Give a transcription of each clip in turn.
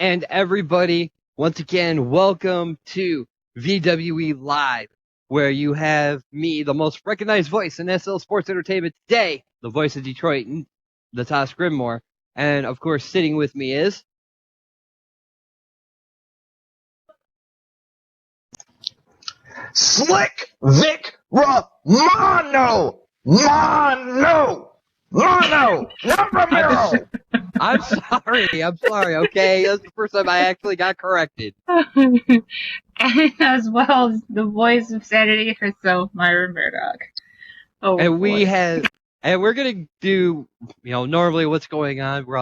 And everybody, once again, welcome to VWE Live, where you have me, the most recognized voice in SL Sports Entertainment today, the voice of Detroit, the Toss Grimmore. And of course, sitting with me is... Slick Vic Romano! Mono! Mono! Not Ramiro! I'm sorry, okay? That's the first time I actually got corrected. And as well as the voice of Sanity herself, Myra Murdoch. Oh, And boy. we're gonna do, normally what's going on. We're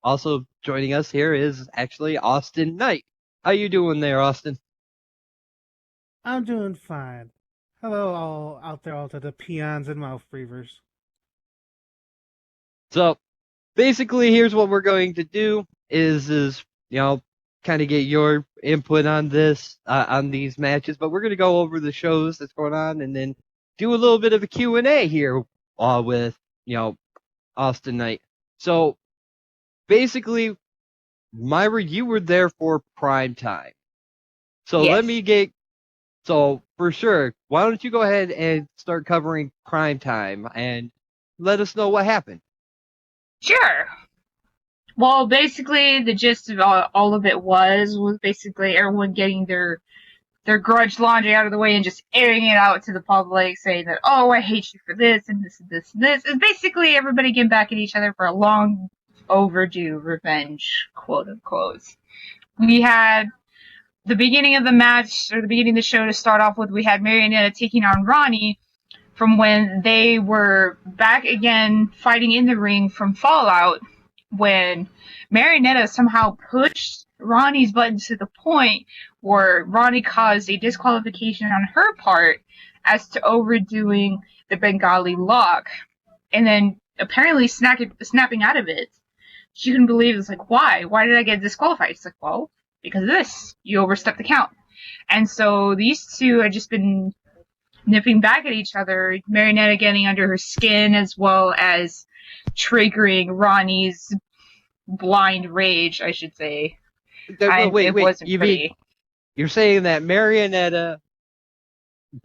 also joining us here is actually Austin Knight. How you doing there, Austin? I'm doing fine. Hello, all out there, all to the peons and mouth breathers. So basically, here's what we're going to do is kind of get your input on this, on these matches, but we're going to go over the shows that's going on and then do a little bit of a Q&A here, with, Austin Knight. So basically, Myra, you were there for prime time. So Yes. So for sure, why don't you go ahead and start covering prime time and let us know what happened? Sure. Well, basically, the gist of all of it was basically everyone getting their grudge laundry out of the way and just airing it out to the public, saying that, oh, I hate you for this and this and this and this. It's basically everybody getting back at each other for a long overdue revenge, quote unquote. We had the beginning of the match, or the beginning of the show to start off with, we had Marionetta taking on Ronnie from when they were back again fighting in the ring from Fallout, when Marionetta somehow pushed Ronnie's button to the point where Ronnie caused a disqualification on her part as to overdoing the Bengali lock, and then apparently snapping out of it. She couldn't believe it. It's like, why? Why did I get disqualified? It's like, well, because of this. You overstepped the count. And so these two had just been nipping back at each other, Marionetta getting under her skin as well as triggering Ronnie's blind rage, I should say. And Wait, it wasn't pretty. You're saying that Marionetta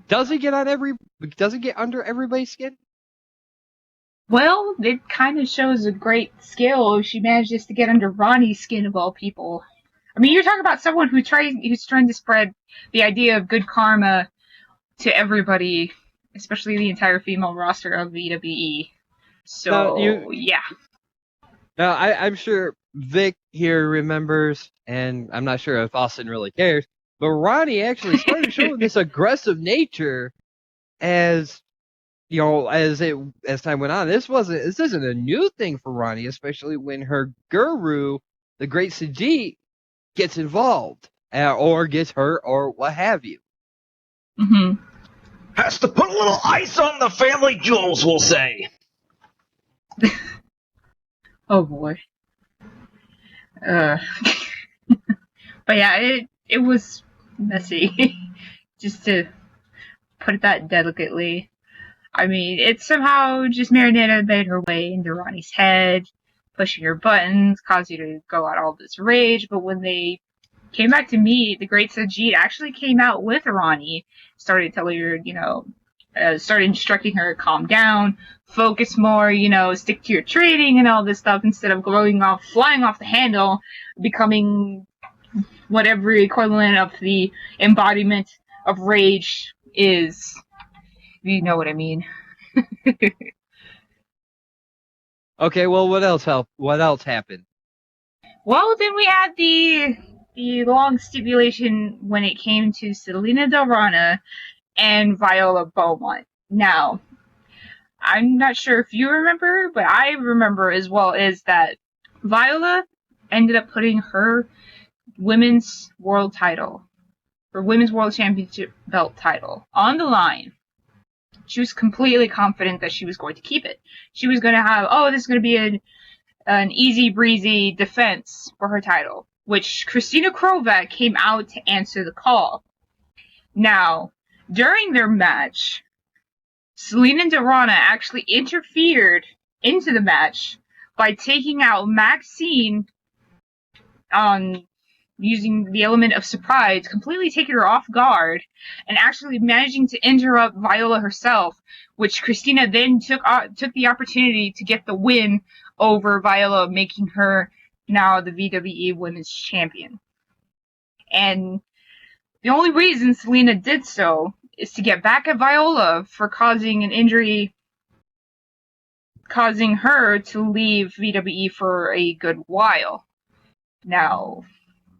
doesn't get under everybody's skin? Well, it kind of shows a great skill if she manages to get under Ronnie's skin of all people. I mean, you're talking about someone who's trying to spread the idea of good karma to everybody, especially the entire female roster of VWE. So, yeah. Now, I'm sure Vic here remembers, and I'm not sure if Austin really cares, but Ronnie actually started showing this aggressive nature as time went on. This isn't a new thing for Ronnie, especially when her guru, the great Sajid, gets involved, or gets hurt, or what have you. Mm-hmm. Has to put a little ice on the family jewels, we'll say. Oh boy. But yeah, it was messy, just to put it that delicately. I mean, it somehow just Marionetta made her way into Ronnie's head, pushing her buttons, caused you to go out all this rage, but when they came back to meet, the great Sajid actually came out with Ronnie, started telling her, started instructing her, calm down, focus more, stick to your training and all this stuff instead of flying off the handle, becoming whatever equivalent of the embodiment of rage is. You know what I mean. Okay, well, what else happened? Well, then we had the long stipulation when it came to Selena Delrana and Viola Beaumont. Now, I'm not sure if you remember, but I remember as well is that Viola ended up putting her women's world title, her women's world championship belt title, on the line. She was completely confident that she was going to keep it. She was going to have, this is going to be an easy breezy defense for her title, which Christina Krovac came out to answer the call. Now, during their match, Selena Delrana actually interfered into the match by taking out Maxine on using the element of surprise, completely taking her off guard, and actually managing to interrupt Viola herself, which Christina then took the opportunity to get the win over Viola, making her now the VWE Women's Champion. And the only reason Selena did so is to get back at Viola for causing an injury, causing her to leave VWE for a good while. Now,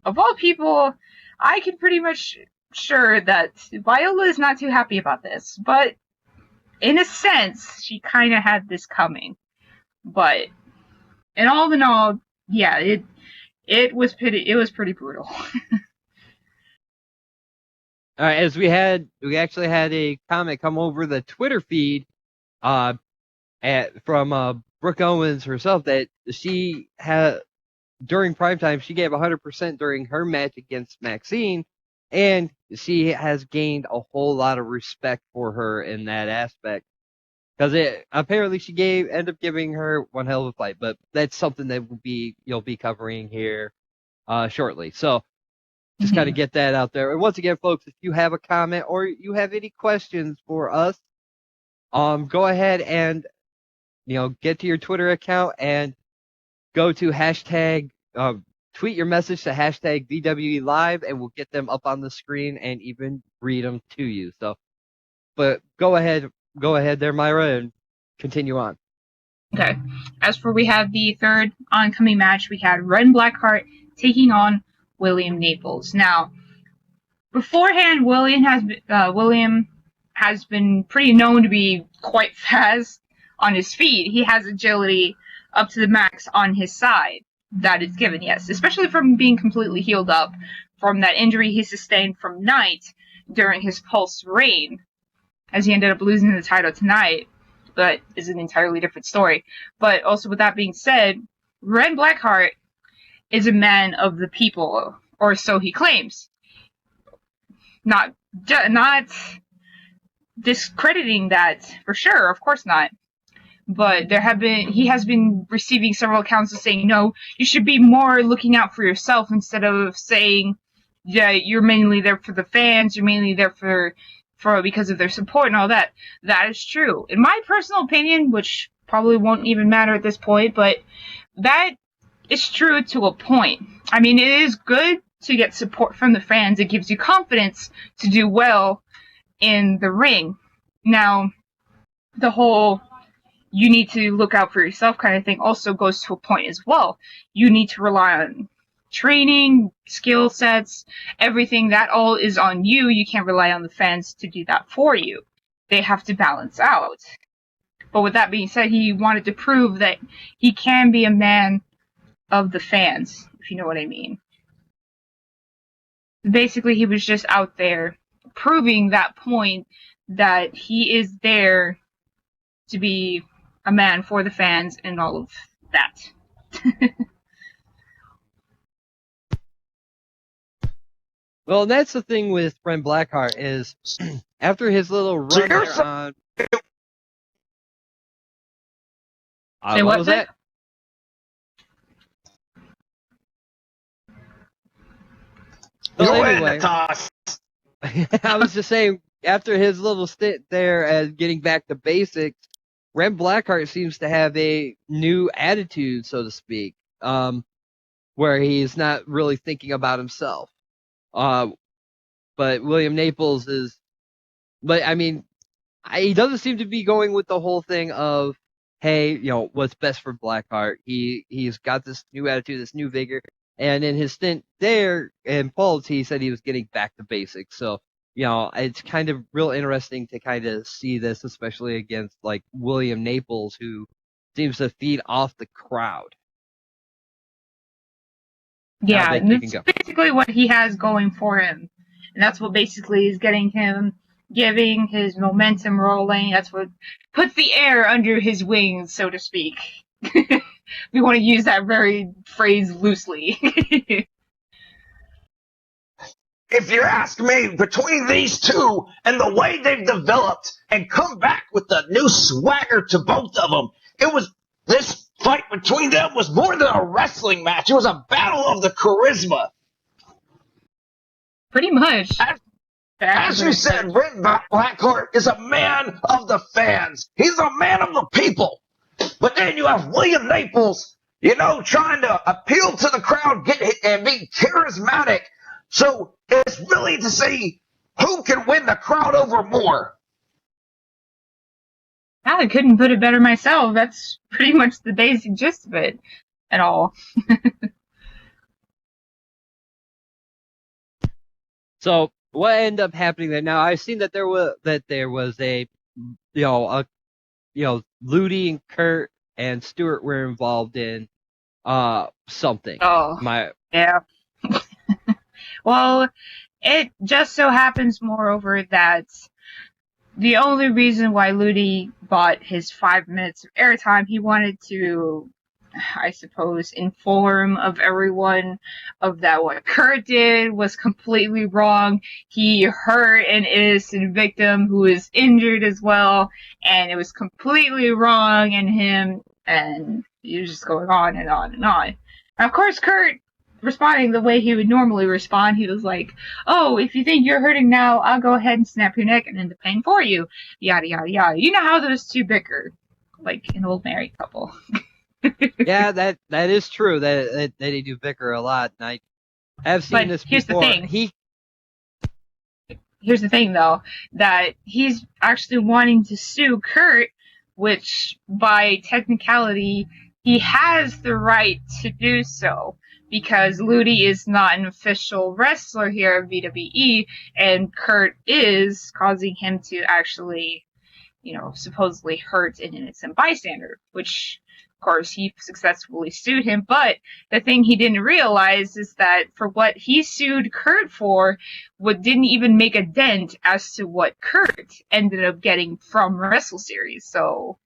of all people, I can pretty much sure that Viola is not too happy about this, but in a sense, she kind of had this coming. But in all, yeah, it was pretty brutal. All right, as we actually had a comment come over the Twitter feed, from Brooke Owens herself, that she had during primetime she gave 100% during her match against Maxine, and she has gained a whole lot of respect for her in that aspect, because apparently she ended up giving her one hell of a fight, but that's something that you'll be covering here shortly. So. Just got to get that out there. And once again, folks, if you have a comment or you have any questions for us, go ahead and, get to your Twitter account and go to hashtag, tweet your message to hashtag VWE Live, and we'll get them up on the screen and even read them to you. So, but go ahead there, Myra, and continue on. Okay. As for we have the third oncoming match, we had Ren Blackheart taking on William Naples. Now, beforehand, William has been pretty known to be quite fast on his feet. He has agility up to the max on his side. That is given, yes, especially from being completely healed up from that injury he sustained from Knight during his Pulse reign, as he ended up losing the title tonight. But is an entirely different story. But also, with that being said, Ren Blackheart is a man of the people, or so he claims. Not discrediting that for sure, of course not. But he has been receiving several accounts of saying, no, you should be more looking out for yourself instead of saying, yeah, you're mainly there for the fans, you're mainly there for because of their support and all that. That is true. In my personal opinion, which probably won't even matter at this point, but that is true to a point. I mean, it is good to get support from the fans. It gives you confidence to do well in the ring. Now, the whole you need to look out for yourself kind of thing also goes to a point as well. You need to rely on training, skill sets, everything. That all is on you. You can't rely on the fans to do that for you. They have to balance out. But with that being said, he wanted to prove that he can be a man of the fans, if you know what I mean. Basically, he was just out there proving that point that he is there to be a man for the fans and all of that. Well, that's the thing with Ren Blackheart is after his little run there on... what was that? Well, anyway, I was just saying, after his little stint there as getting back to basics, Ren Blackheart seems to have a new attitude, so to speak, where he's not really thinking about himself. But William Naples is, but I mean, he doesn't seem to be going with the whole thing of, hey, what's best for Blackheart. He's got this new attitude, this new vigor. And in his stint there in Pulse, he said he was getting back to basics. So, it's kind of real interesting to kind of see this, especially against like William Naples, who seems to feed off the crowd. Yeah, and that's basically what he has going for him. And that's what basically is giving his momentum rolling. That's what puts the air under his wings, so to speak. We want to use that very phrase loosely. If you ask me, between these two and the way they've developed and come back with the new swagger to both of them, it was this fight between them was more than a wrestling match. It was a battle of the charisma. Pretty much. As you said, Red Blackheart is a man of the fans. He's a man of the people. But then you have William Naples, trying to appeal to the crowd and be charismatic. So it's really to see who can win the crowd over more. I couldn't put it better myself. That's pretty much the basic gist of it at all. So what ended up happening there? Now I've seen that there was a Ludi and Kurt and Stuart were involved in something. Oh, yeah. Well, it just so happens, moreover, that the only reason why Ludi bought his 5 minutes of airtime, he wanted to, I suppose, inform of everyone of that what Kurt did was completely wrong. He hurt an innocent victim who was injured as well, and it was completely wrong in him, and he was just going on and on and on. And of course, Kurt, responding the way he would normally respond, he was like, "Oh, if you think you're hurting now, I'll go ahead and snap your neck and end the pain for you." Yada, yada, yada. You know how those two bicker, like an old married couple. Yeah, that is true. That they do bicker a lot, and I have seen this before. Here's the thing. Here's the thing, though, that he's actually wanting to sue Kurt, which, by technicality, he has the right to do so, because Ludi is not an official wrestler here at VWE, and Kurt is causing him to actually, supposedly hurt an innocent bystander, which, of course, he successfully sued him. But the thing he didn't realize is that for what he sued Kurt for, what didn't even make a dent as to what Kurt ended up getting from Wrestle Series. So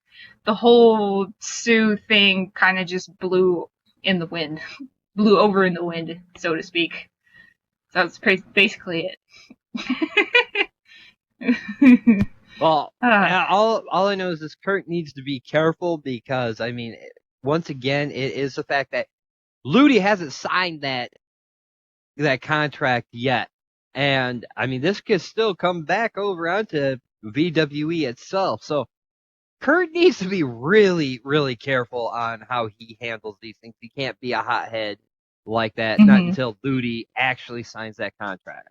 the whole sue thing kind of just blew over in the wind, so to speak. So that's basically it. Well, all I know is this Kurt needs to be careful because, once again, it is the fact that Ludi hasn't signed that contract yet. And, this could still come back over onto VWE itself. So Kurt needs to be really, really careful on how he handles these things. He can't be a hothead like that, not until Ludi actually signs that contract.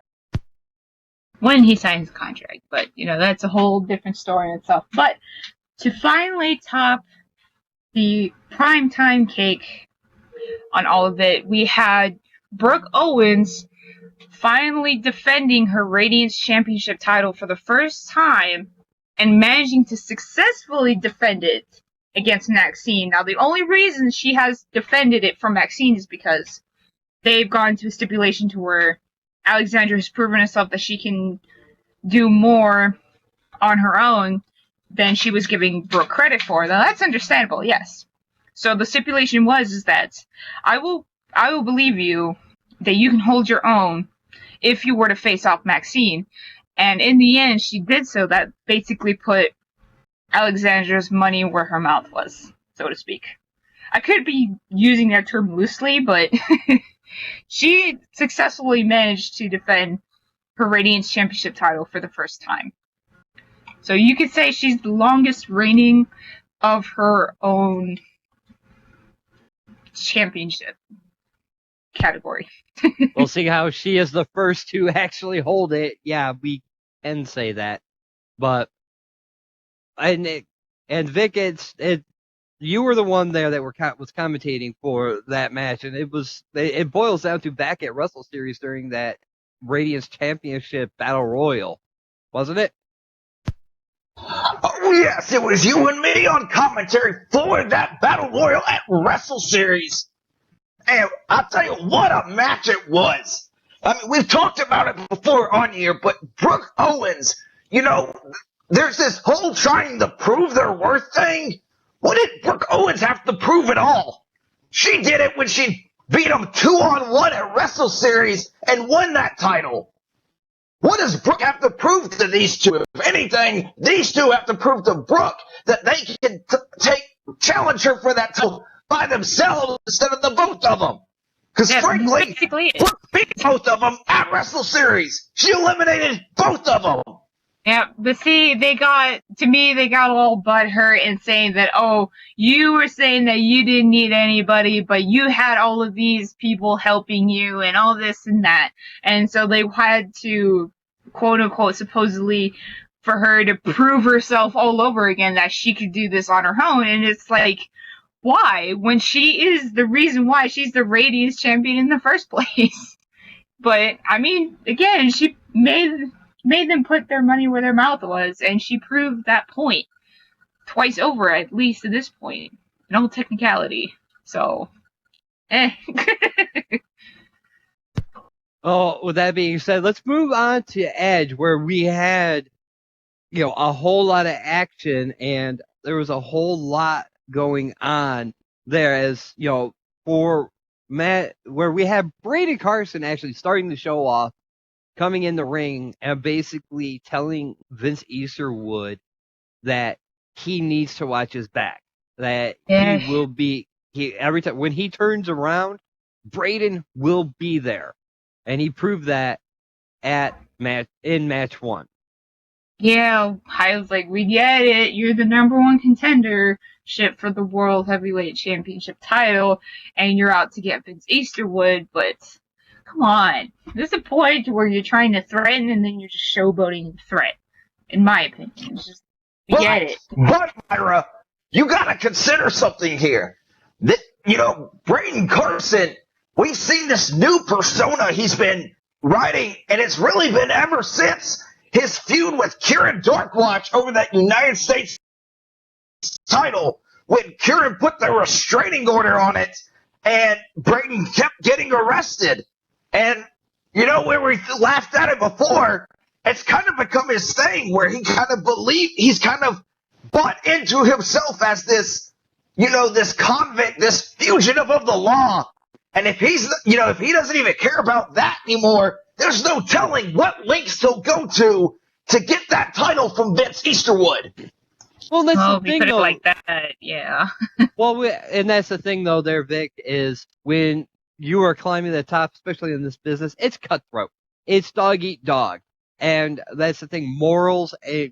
When he signs the contract, but that's a whole different story in itself. But to finally top the primetime cake on all of it, we had Brooke Owens finally defending her Radiance Championship title for the first time and managing to successfully defend it against Maxine. Now, the only reason she has defended it from Maxine is because they've gone to a stipulation to where Alexandra has proven herself that she can do more on her own than she was giving Brooke credit for. Now, that's understandable, yes. So the stipulation is that I will believe you that you can hold your own if you were to face off Maxine. And in the end, she did so. That basically put Alexandra's money where her mouth was, so to speak. I could be using that term loosely, but she successfully managed to defend her Radiance Championship title for the first time. So you could say she's the longest reigning of her own championship category. We'll see how she is the first to actually hold it. Yeah, we can say that. But and Vic, you were the one there that was commentating for that match, and it boils down to back at Wrestle Series during that Radiance Championship Battle Royal, wasn't it? Oh yes, it was you and me on commentary for that Battle Royal at Wrestle Series. And I'll tell you what a match it was. We've talked about it before on here, but Brooke Owens, there's this whole trying to prove their worth thing. What did Brooke Owens have to prove at all? She did it when she beat him 2-on-1 at Wrestle Series and won that title. What does Brooke have to prove to these two? If anything, these two have to prove to Brooke that they can challenge her for that title by themselves instead of the both of them. Because frankly, basically it. Brooke beat both of them at Wrestle Series. She eliminated both of them. Yeah, but see, they got all butthurt and saying that, oh, you were saying that you didn't need anybody, but you had all of these people helping you and all this and that. And so they had to, quote unquote, supposedly, for her to prove herself all over again that she could do this on her own. And it's like, why? When she is the reason why she's the ratings champion in the first place. But, I mean, again, she made them put their money where their mouth was, and she proved that point twice over, at least at this point, in all technicality. So, Oh, with that being said, let's move on to Edge, where we had, a whole lot of action, and there was a whole lot going on there as, for Matt, where we have Brady Carson actually starting the show off, coming in the ring and basically telling Vince Easterwood that he needs to watch his back. That he will be every time when he turns around, Braden will be there. And he proved that in match 1. Yeah, I was like, we get it. You're the number 1 contender ship for the World Heavyweight Championship title, and you're out to get Vince Easterwood, but come on. There's a point where you're trying to threaten and then you're just showboating the threat, in my opinion. It's just, we get it. But, Myra, you gotta consider something here. That, Brayden Carson, we've seen this new persona he's been writing, and it's really been ever since his feud with Kieran Darkwatch over that United States title, when Kieran put the restraining order on it, and Brayden kept getting arrested. And, where we laughed at it before, it's kind of become his thing where he kind of he's kind of bought into himself as this, this convict, this fugitive of the law. And if if he doesn't even care about that anymore, there's no telling what lengths he'll go to get that title from Vince Easterwood. Well, that's the thing, put it though. like that, yeah. Well, and that's the thing, though, there, Vic, is when you are climbing the top, especially in this business, it's cutthroat. It's dog eat dog. And that's the thing, morals, to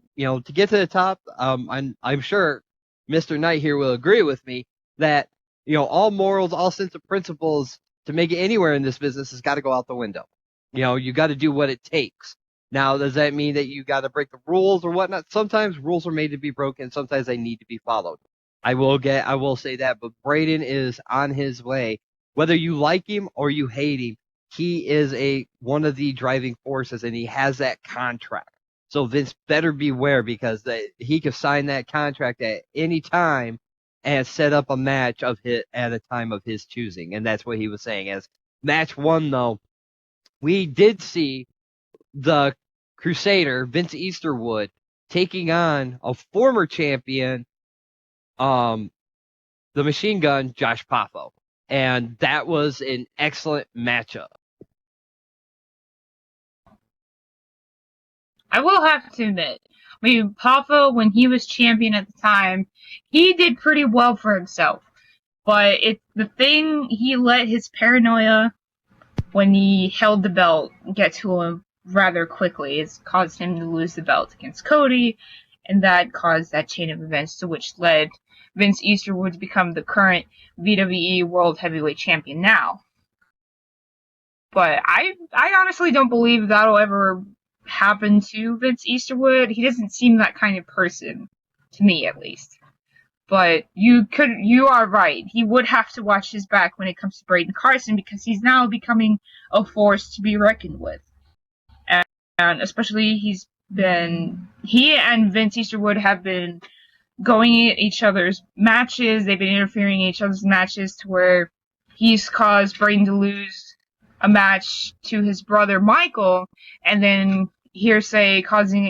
get to the top, I'm sure Mr. Knight here will agree with me that, all morals, all sense of principles to make it anywhere in this business has got to go out the window. You got to do what it takes. Now, does that mean that you got to break the rules or whatnot? Sometimes rules are made to be broken. Sometimes they need to be followed. I will say that, but Braden is on his way. Whether you like him or you hate him, he is one of the driving forces, and he has that contract. So Vince better beware, because he could sign that contract at any time and set up a match at a time of his choosing. And that's what he was saying. As match 1, though, we did see the Crusader, Vince Easterwood, taking on a former champion, the Machine Gun, Josh Poffo. And that was an excellent matchup. I will have to admit, Poffo, when he was champion at the time, he did pretty well for himself. But he let his paranoia when he held the belt get to him rather quickly. It's caused him to lose the belt against Cody, and that caused that chain of events to which led Vince Easterwood to become the current VWE World Heavyweight Champion now. But I honestly don't believe that'll ever happen to Vince Easterwood. He doesn't seem that kind of person, to me at least. But you are right. He would have to watch his back when it comes to Brayden Carson, because he's now becoming a force to be reckoned with. And especially he and Vince Easterwood have been going at each other's matches. They've been interfering in each other's matches to where he's caused Brayden to lose a match to his brother Michael, and then hearsay causing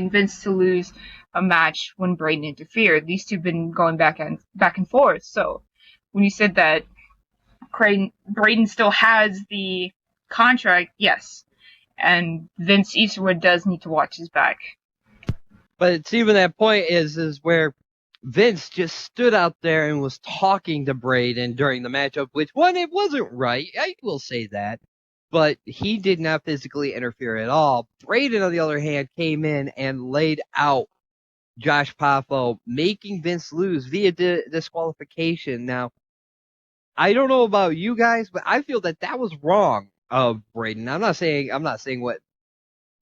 Vince to lose a match when Brayden interfered. These two have been going back and forth. So when you said that Brayden still has the contract, yes. And Vince Easterwood does need to watch his back. But it's even that point is where Vince just stood out there and was talking to Braden during the matchup, which, one, it wasn't right. I will say that. But he did not physically interfere at all. Braden, on the other hand, came in and laid out Josh Poffo, making Vince lose via disqualification. Now, I don't know about you guys, but I feel that was wrong of Braden. I'm not saying what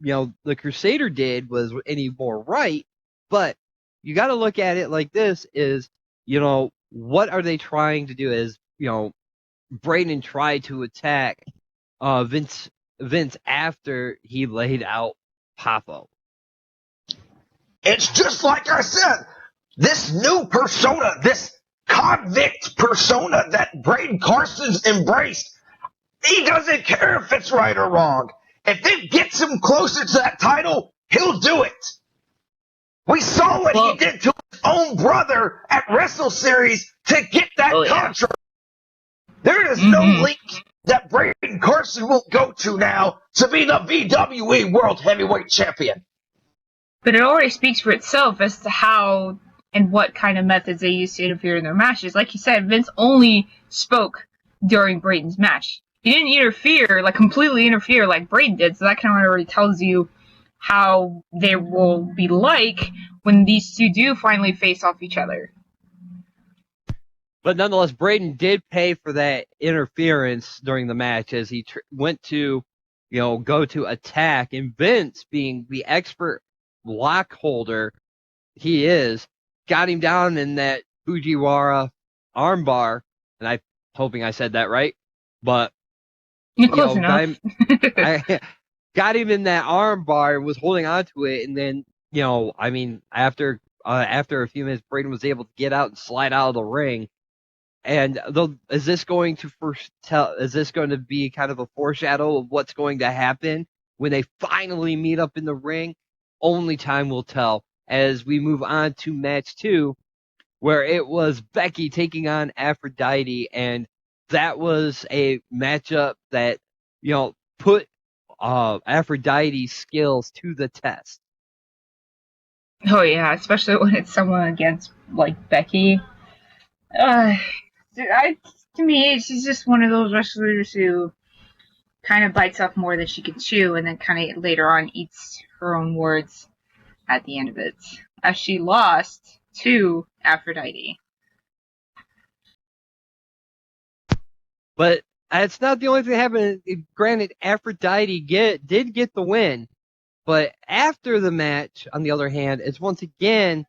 the Crusader did was any more right, but you got to look at it like this: is what are they trying to do? Is Braden tried to attack Vince after he laid out Poffo. It's just like I said, this new persona, this convict persona that Braden Carson's embraced, he doesn't care if it's right or wrong. If it gets him closer to that title, he'll do it. We saw what he did to his own brother at Wrestle Series to get that contract. There is no league that Braden Carson won't go to now to be the VWE World Heavyweight Champion. But it already speaks for itself as to how and what kind of methods they use to interfere in their matches. Like you said, Vince only spoke during Braden's match. He didn't interfere, completely interfere like Braden did, so that kind of already tells you how they will be like when these two do finally face off each other. But nonetheless, Braden did pay for that interference during the match as he went to, go to attack, and Vince, being the expert lock holder he is, got him down in that Fujiwara armbar, and I'm hoping I said that right, but close enough. I got him in that armbar, was holding on to it, and then after a few minutes, Braden was able to get out and slide out of the ring. And is this going to be kind of a foreshadow of what's going to happen when they finally meet up in the ring? Only time will tell as we move on to match 2, where it was Becky taking on Aphrodite, and that was a matchup that, put Aphrodite's skills to the test. Oh yeah, especially when it's someone against, Becky. To me, she's just one of those wrestlers who kind of bites off more than she can chew, and then kind of later on eats her own words at the end of it, as she lost to Aphrodite. But it's not the only thing that happened. Granted, Aphrodite did get the win, but after the match, on the other hand, it's once again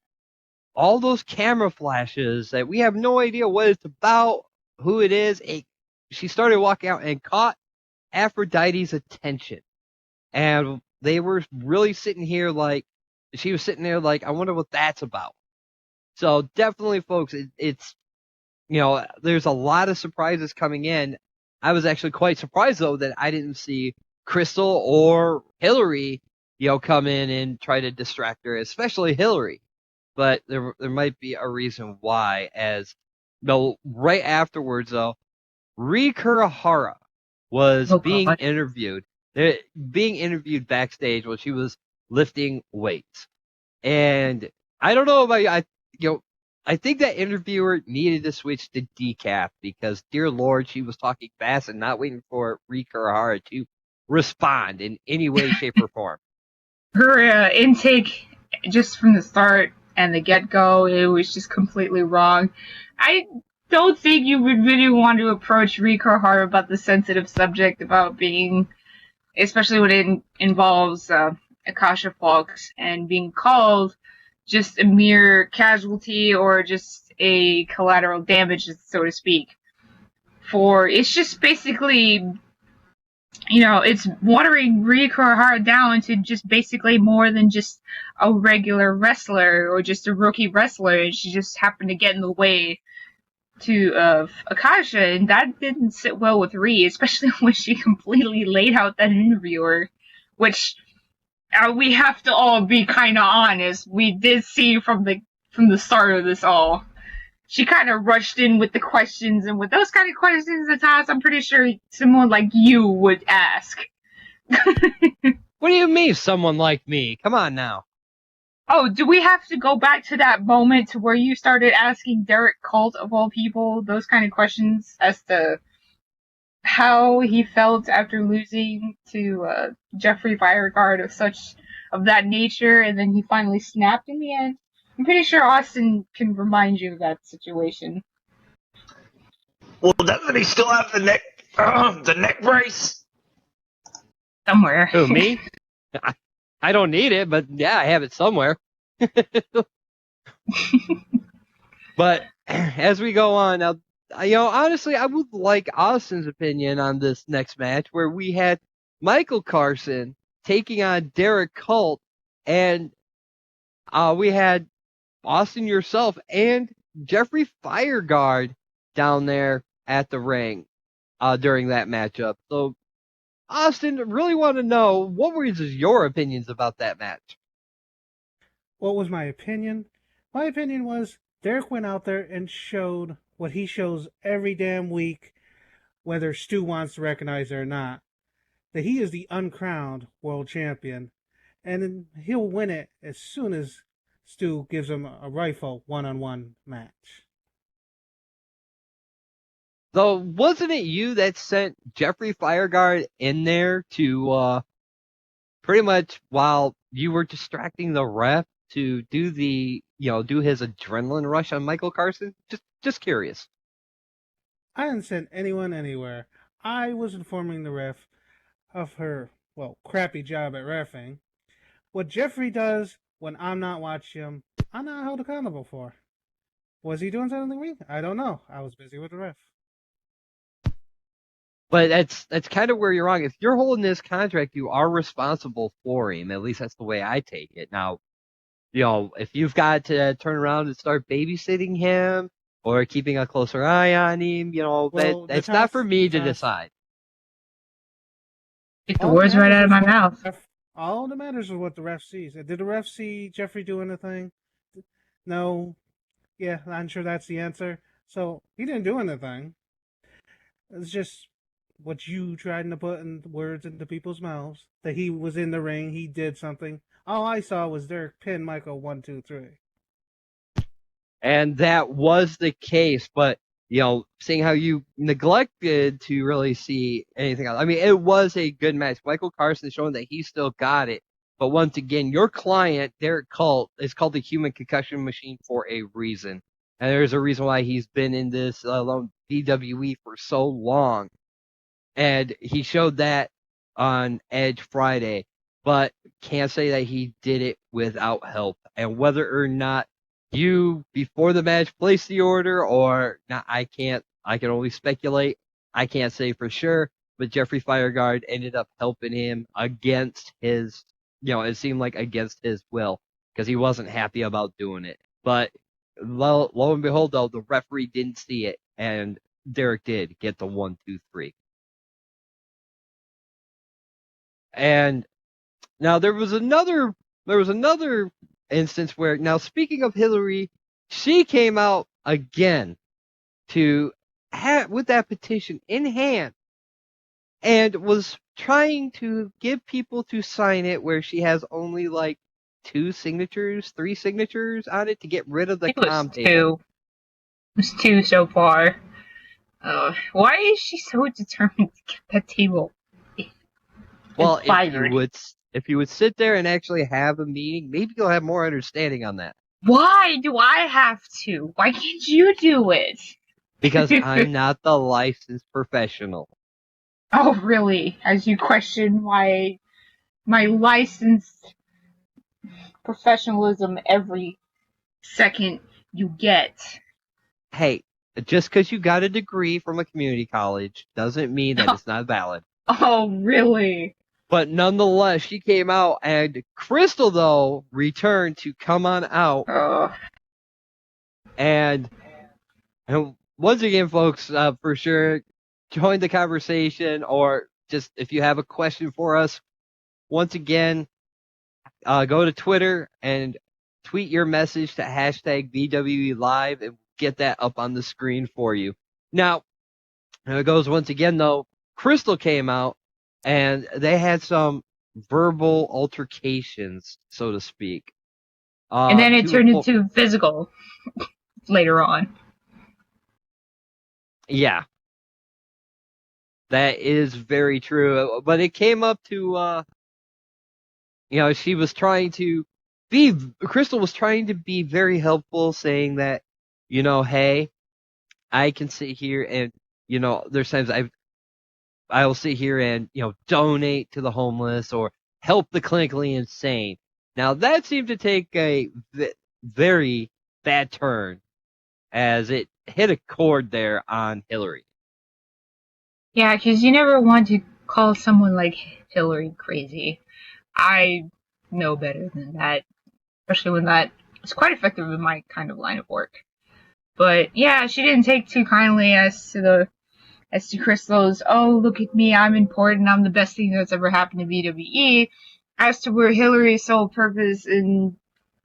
all those camera flashes that we have no idea what it's about, who it is. She started walking out and caught Aphrodite's attention, and they were really sitting here she was sitting there I wonder what that's about. So definitely, folks, it's there's a lot of surprises coming in. I was actually quite surprised, though, that I didn't see Crystal or Hillary, come in and try to distract her, especially Hillary. But there might be a reason why, as right afterwards, though, Ri Kurihara was being interviewed backstage while she was lifting weights. And I don't know about you, I think that interviewer needed to switch to decaf because, dear Lord, she was talking fast and not waiting for Ri Kurihara to respond in any way, shape, or form. Her intake, just from the start and the get-go, it was just completely wrong. I don't think you would really want to approach Ri Kurihara about the sensitive subject about being, especially when it involves Akasha Fox and being called just a mere casualty or just a collateral damage, so to speak. It's just basically, it's watering Ri Kurihara down into just basically more than just a regular wrestler or just a rookie wrestler, and she just happened to get in the way of Akasha, and that didn't sit well with Ri, especially when she completely laid out that interviewer, which we have to all be kind of honest. We did see from the start of this all, she kind of rushed in with the questions, and with those kind of questions at times, I'm pretty sure someone like you would ask. What do you mean, someone like me? Come on now. Oh, do we have to go back to that moment to where you started asking Derek Colt, of all people, those kind of questions as to how he felt after losing to Jeffrey Fireguard of that nature, and then he finally snapped in the end? I'm pretty sure Austin can remind you of that situation. Well, doesn't he still have the neck brace? Somewhere. Who, me? I don't need it, but yeah, I have it somewhere. But as we go on, now, honestly, I would like Austin's opinion on this next match where we had Michael Carson taking on Derek Colt, and we had Austin yourself and Jeffrey Fireguard down there at the ring during that matchup. So, Austin, really want to know, what were your opinions about that match? What was my opinion? My opinion was Derek went out there and showed what he shows every damn week, whether Stu wants to recognize it or not, that he is the uncrowned world champion, and then he'll win it as soon as Stu gives him a rifle one-on-one match. Though, wasn't it you that sent Jeffrey Fireguard in there to pretty much while you were distracting the ref to do do his adrenaline rush on Michael Carson? Just curious. I didn't send anyone anywhere. I was informing the ref of her, crappy job at refing. What Jeffrey does when I'm not watching him, I'm not held accountable for. Was he doing something to me? I don't know. I was busy with the ref. But that's kind of where you're wrong. If you're holding this contract, you are responsible for him. At least that's the way I take it. Now, if you've got to turn around and start babysitting him or keeping a closer eye on him, that's not for me to decide. Get the words right out of my mouth. All that matters is what the ref sees. Did the ref see Jeffrey doing the thing? No. Yeah, I'm sure that's the answer. So he didn't do anything. It's just what you trying to put in words into people's mouths. That he was in the ring, he did something. All I saw was Derek pin Michael 1, 2, 3. And that was the case, but seeing how you neglected to really see anything else. I mean, it was a good match. Michael Carson showing that he still got it. But once again, your client, Derek Colt, is called the human concussion machine for a reason. And there's a reason why he's been in this VWE for so long. And he showed that on Edge Friday, but can't say that he did it without help. And whether or not you, before the match, placed the order or not, I can only speculate. I can't say for sure, but Jeffrey Fireguard ended up helping him against his, it seemed like against his will, because he wasn't happy about doing it. But lo and behold, though, the referee didn't see it, and Derek did get the 1, 2, 3. And now there was another instance where, now speaking of Hillary, she came out again with that petition in hand and was trying to get people to sign it, where she has only like 3 signatures on it to get rid of the com table. It was 2 so far. Why is she so determined to get that table? Well, if you would sit there and actually have a meeting, maybe you'll have more understanding on that. Why do I have to? Why can't you do it? Because I'm not the licensed professional. Oh, really? As you question my licensed professionalism every second you get. Hey, just because you got a degree from a community college doesn't mean that it's not valid. Oh, really? But nonetheless, she came out, and Crystal, though, returned to come on out. And once again, folks, for sure, join the conversation, or just if you have a question for us, once again, go to Twitter and tweet your message to hashtag VWE Live, and get that up on the screen for you. Now, it goes once again, though, Crystal came out, and they had some verbal altercations, so to speak. And then it to turned a po- into physical later on. Yeah, that is very true. But it came up to, she was trying to Crystal was trying to be very helpful, saying that, hey, I can sit here and, there's times I will sit here and, donate to the homeless or help the clinically insane. Now that seemed to take a very bad turn as it hit a chord there on Hillary. Yeah, because you never want to call someone like Hillary crazy. I know better than that, especially when that is quite effective in my kind of line of work. But yeah, she didn't take too kindly as to Crystal's, oh, look at me, I'm important, I'm the best thing that's ever happened to VWE, as to where Hillary's sole purpose and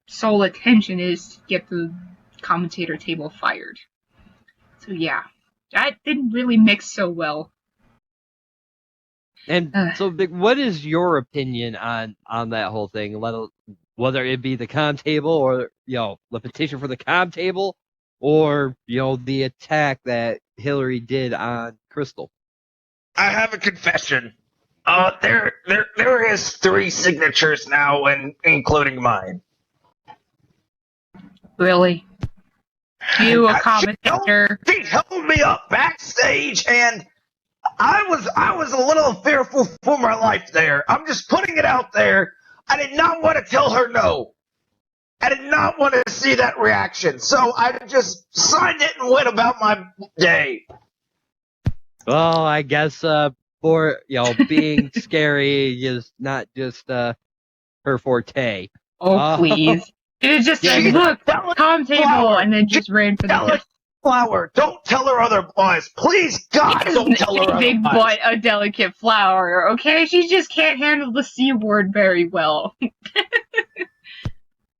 sole attention is to get the commentator table fired. So yeah, that didn't really mix so well. And so, what is your opinion on that whole thing? Whether it be the com table or the petition for the com table, or the attack that Hillary did on Crystal. I have a confession. There is 3 signatures now, and including mine. Really? You, a commentator? She held me up backstage, and I was a little fearful for my life there. I'm just putting it out there. I did not want to tell her no. I did not want to see that reaction, so I just signed it and went about my day. Well, I guess for being scary is not just her forte. Oh, please. It just said, look, com table, and then just ran for the kill. Flower, don't tell her otherwise. Please, God, don't tell her otherwise. Big butt, a delicate flower, okay? She just can't handle the C word very well.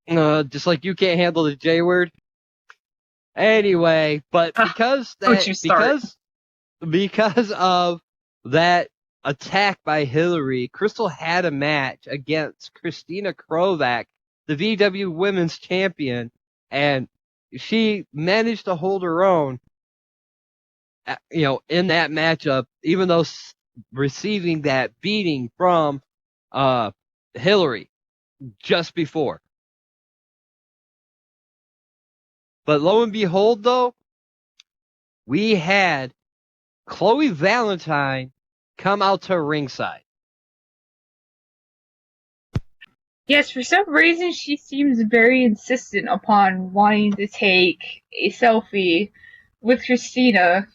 Just like you can't handle the J word. Anyway, but because of that attack by Hillary, Crystal had a match against Christina Krovac, the VW Women's Champion, and she managed to hold her own, in that matchup, even though receiving that beating from Hillary just before. But lo and behold, though, we had Chloe Valentine come out to ringside. Yes, for some reason she seems very insistent upon wanting to take a selfie with Christina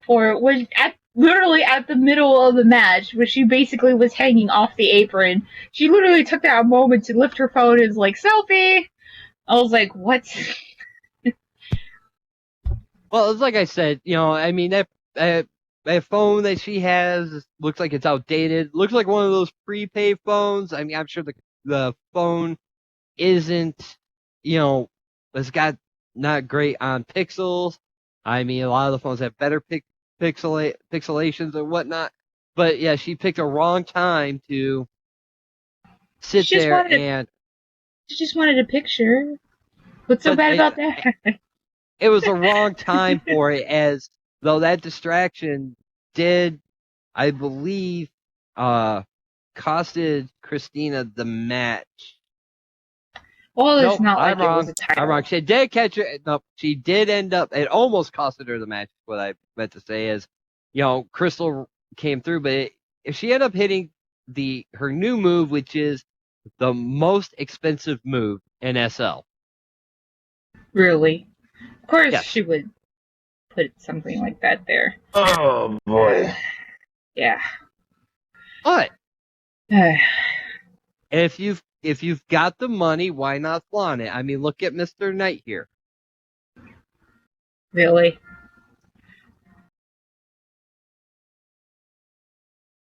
literally at the middle of the match, where she basically was hanging off the apron. She literally took that moment to lift her phone and was like, selfie! I was like, what? Well, it's like I said, I mean, that phone that she has looks like it's outdated. Looks like one of those prepaid phones. I mean, I'm sure the phone isn't, it's got not great on pixels. I mean, a lot of the phones have better pixelations and whatnot. But yeah, she picked a wrong time to sit there and. She just wanted a picture. What's so bad about that? It was the wrong time for it, as though that distraction did, I believe, costed Christina the match. Well, it's not like it was a title. I'm wrong. She did catch it. No, she did end up. It almost costed her the match. What I meant to say is, Crystal came through, but if she ended up hitting her new move, which is the most expensive move in SL. Really? Of course, she would put something like that there. Oh boy. Yeah. But if you've got the money, why not flaunt it? I mean, look at Mr. Knight here. Really?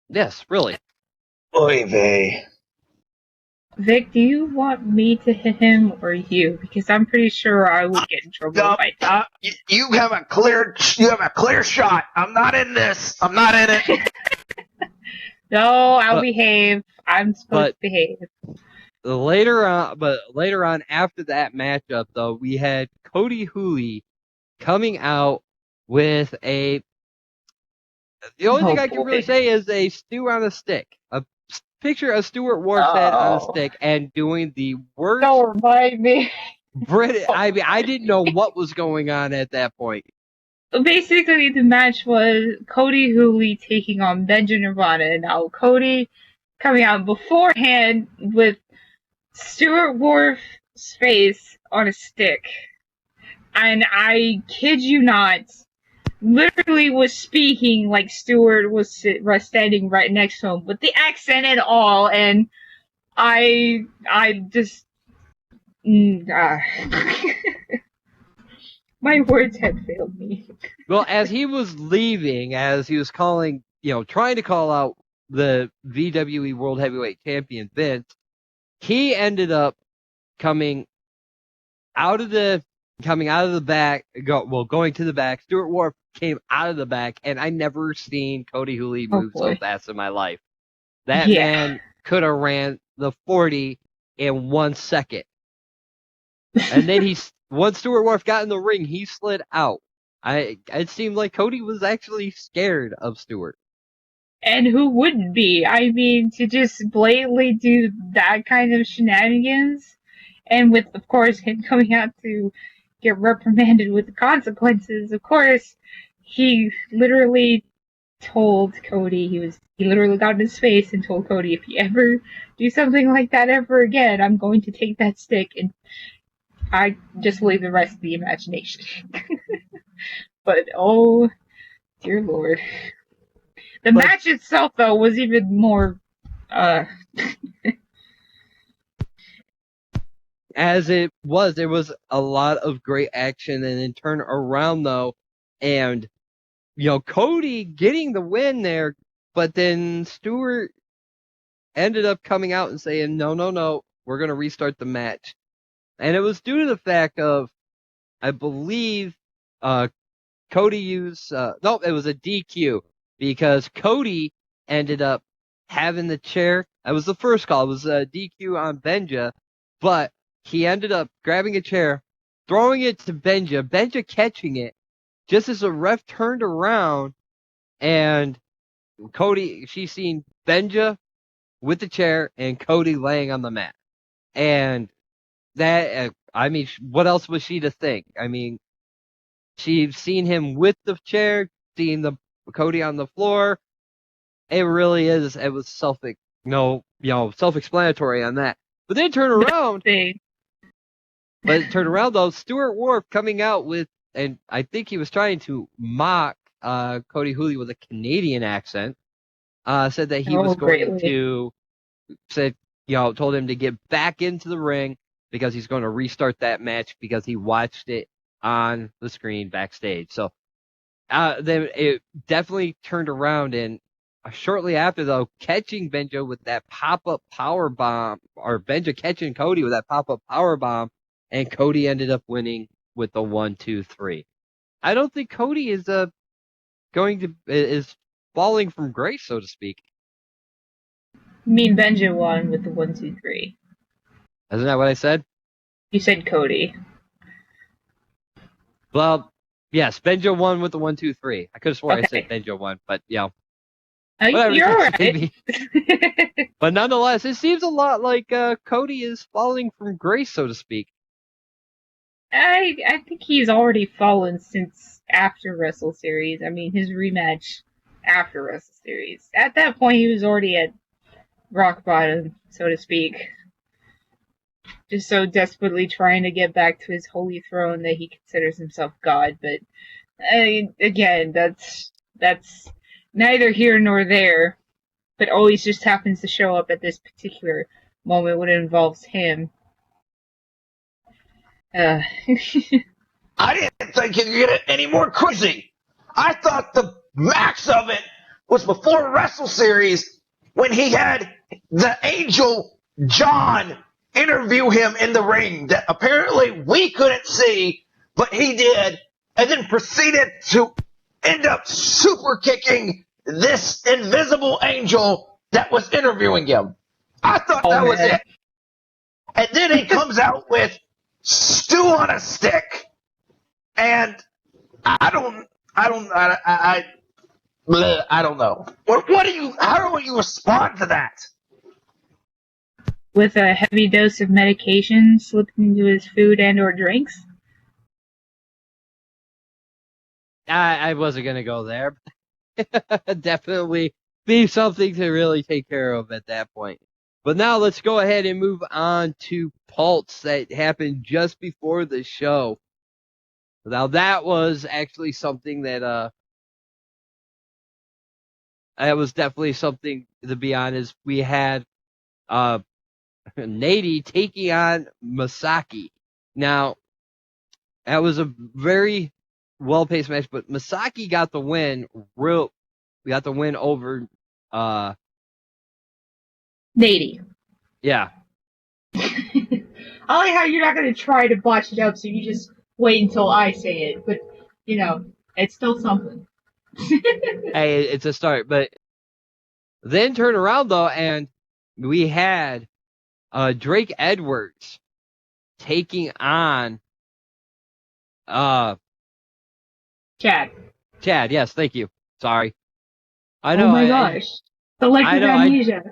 Yes, really. Oy vey. Vic, do you want me to hit him or you? Because I'm pretty sure I would get in trouble if I did. You have a clear shot. I'm not in this. I'm not in it. No, I'll behave. I'm supposed to behave. later on after that matchup, though, we had Cody Hooley coming out with the only thing I can really say is a stew on a stick. A picture of Stuart Wharf's head on a stick and doing the worst. Don't remind me. I mean, I didn't know what was going on at that point. Basically, the match was Cody Hooley taking on Benja Nirvana. Now, Cody coming out beforehand with Stuart Wharf's face on a stick. And I kid you not, literally was speaking like Stuart was standing right next to him with the accent and all, and I just my words had failed me. Well, as he was leaving, as he was trying to call out the VWE World Heavyweight Champion Vince, he ended up coming out of the back, going to the back. Stuart Wharf came out of the back, and I never seen Cody Hooley move so fast in my life. That man could have ran the 40 in 1 second. And then once Stuart Wharf got in the ring, he slid out. It seemed like Cody was actually scared of Stuart. And who wouldn't be? I mean, to just blatantly do that kind of shenanigans, and with, of course, him coming out to get reprimanded with the consequences, of course, he literally told Cody, he literally got in his face and told Cody, if you ever do something like that ever again, I'm going to take that stick and I just leave the rest of the imagination. But, oh, dear Lord. The match itself, though, was even more, As it was, there was a lot of great action, and then turn around, though, and, Cody getting the win there, but then Stuart ended up coming out and saying, no, we're going to restart the match. And it was due to the fact of, I believe, Cody used, it was a DQ, because Cody ended up having the chair. That was the first call. It was a DQ on Benja, but he ended up grabbing a chair, throwing it to Benja catching it, just as the ref turned around, and she seen Benja with the chair and Cody laying on the mat. And that, what else was she to think? I mean, she'd seen him with the chair, seen the Cody on the floor. It really is. It was self-explanatory on that. But then turn around. Though, Stuart Wharf coming out with, and I think he was trying to mock Cody Hooley with a Canadian accent. Said that he was going to told him to get back into the ring because he's going to restart that match because he watched it on the screen backstage. So then it definitely turned around, and shortly after, though, catching Benja with that pop-up power bomb, or Benja catching Cody with that pop-up power bomb, and Cody ended up winning with the 1-2-3. I don't think Cody is is falling from grace, so to speak. You mean Benja won with the 1-2-3? Isn't that what I said? You said Cody. Well, yes, Benja won with the 1-2-3. I could have sworn I said Benja won, but whatever. You're right. But nonetheless, it seems a lot like Cody is falling from grace, so to speak. I think he's already fallen since after Wrestle Series. I mean, his rematch after Wrestle Series. At that point, he was already at rock bottom, so to speak. Just so desperately trying to get back to his holy throne that he considers himself God. But again, that's neither here nor there. But always just happens to show up at this particular moment when it involves him. I didn't think you could get it any more crazy. I thought the max of it was before Wrestle Series when he had the Angel John interview him in the ring that apparently we couldn't see, but he did, and then proceeded to end up super kicking this invisible angel that was interviewing him. I thought that was it. And then he comes out with stew on a stick, and I don't know. What do you? How do you respond to that? With a heavy dose of medication slipped into his food and/or drinks. I wasn't gonna go there. Definitely be something to really take care of at that point. But now let's go ahead and move on to Pulse that happened just before the show. Now that was actually something that was definitely something, to be honest. We had Nady taking on Masaki. Now that was a very well-paced match, but Masaki got the win. We got the win over Nady. Yeah. I like how you're not going to try to botch it up, so you just wait until I say it. But, you know, it's still something. Hey, it's a start. But then turn around, though, and we had Drake Edwards taking on Chad. Chad, yes, thank you. Sorry. I know. Oh my gosh. Selective amnesia.